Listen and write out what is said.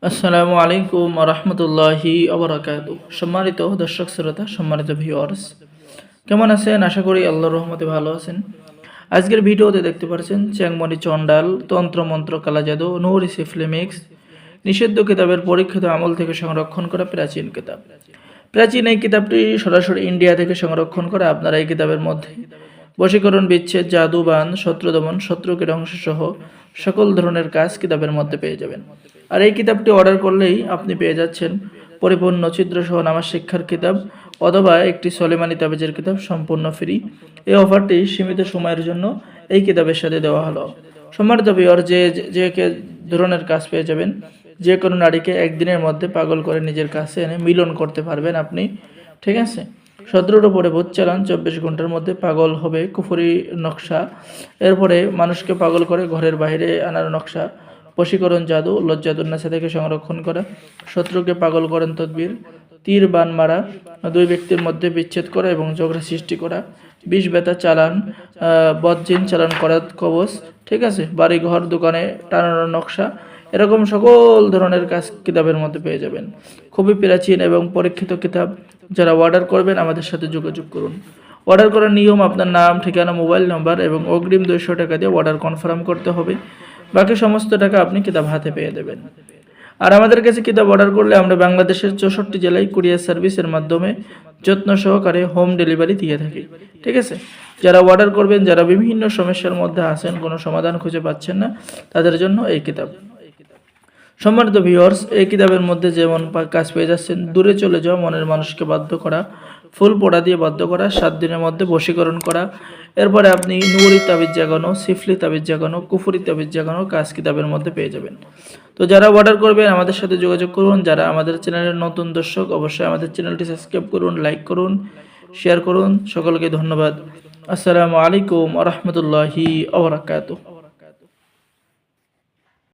আসসালামু আলাইকুম রহমতুল্লাহি আবরাকাতু। সম্মানিত দর্শক শ্রোতা, সম্মানিত ভিউয়ার্স, কেমন আছেন? আশা করি আল্লাহর রহমতে ভালো আছেন। আজকের ভিডিওতে দেখতে পাচ্ছেন চ্যাংমণি চণ্ডাল, তন্ত্রমন্ত্র, কালাজাদু, নূরি সিফলিমিক্স, নিষিদ্ধ কিতাবের পরীক্ষিত আমল থেকে সংরক্ষণ করা প্রাচীন কিতাব। প্রাচীন এই কিতাবটি সরাসরি ইন্ডিয়া থেকে সংরক্ষণ করা। আপনারা এই কিতাবের মধ্যে বশীকরণ, বিচ্ছেদ, জাদুবান, শত্রু দমন, শত্রুকে ধ্বংস সহ সকল ধরনের কাজ কিতাবের মধ্যে পেয়ে যাবেন। আর এই কিতাবটি অর্ডার করলেই আপনি পেয়ে যাচ্ছেন পরিপূর্ণ চিত্রসহ নামাজ শিক্ষার কিতাব অথবা একটি সলেমানি তাবিজের কিতাব সম্পূর্ণ ফ্রি। এই অফারটি সীমিত সময়ের জন্য এই কিতাবের সাথে দেওয়া হলো। সম্মানিত ভিউয়ার, যে ধরনের কাজ পেয়ে যাবেন, যে কোনো নারীকে একদিনের মধ্যে পাগল করে নিজের কাছে এনে মিলন করতে পারবেন আপনি। ঠিক আছে? শত্রুর উপরে ভূত চালান, 24 ঘন্টার মধ্যে পাগল হবে কুফরি নকশা। এরপরে মানুষকে পাগল করে ঘরের বাইরে আনার নকশা, বশীকরণ জাদু, লজ্জাতুন্নাসা থেকে সংরক্ষণ করা, শত্রুকে পাগল করেন তদবির, তীর বান মারা, দুই ব্যক্তির মধ্যে বিচ্ছেদ করা এবং ঝগড়া সৃষ্টি করা, বিষ ব্যথা চালান, বদজিন চালান করা কবচ। ঠিক আছে? বাড়ি ঘর দোকানে টানানোর নকশা, এরকম সকল ধরনের কাজ কিতাবের মধ্যে পেয়ে যাবেন। খুবই প্রাচীন এবং পরীক্ষিত কিতাব। যারা অর্ডার করবেন আমাদের সাথে যোগাযোগ করুন। অর্ডার করার নিয়ম: আপনার নাম, ঠিকানা, মোবাইল নাম্বার এবং অগ্রিম 200 টাকা দিয়ে অর্ডার কনফার্ম করতে হবে। বাকি সমস্ত টাকা আপনি কিতাব হাতে পেয়ে দেবেন। আর আমাদের কাছে কিতাব অর্ডার করলে আমরা বাংলাদেশের 64 জেলায় কুরিয়ার সার্ভিসের মাধ্যমে যত্ন সহকারে হোম ডেলিভারি দিয়ে থাকি। ঠিক আছে? যারা অর্ডার করবেন, যারা বিভিন্ন সমস্যার মধ্যে আছেন, কোনো সমাধান খুঁজে পাচ্ছেন না, তাদের জন্য এই কিতাব। সম্মানিত ভিউয়ার্স, এই কিতাবের মধ্যে যেমন কাজ পেয়ে যাচ্ছেন: দূরে চলে যাওয়া মনের মানুষকে বাধ্য করা, ফুল পোড়া দিয়ে বাধ্য করা, 7 দিনের মধ্যে বশীকরণ করা। এরপরে আপনি নুরি তাবিজ জাগানো, সিফলি তাবিজ জাগানো, কুফুরি তাবিজ জাগানো কাজ কিতাবের মধ্যে পেয়ে যাবেন। তো যারা অর্ডার করবেন আমাদের সাথে যোগাযোগ করুন। যারা আমাদের চ্যানেলের নতুন দর্শক, অবশ্যই আমাদের চ্যানেলটি সাবস্ক্রাইব করুন, লাইক করুন, শেয়ার করুন। সকলকে ধন্যবাদ। আসসালামু আলাইকুম ওয়া রাহমাতুল্লাহি ওয়া বারাকাতুহু।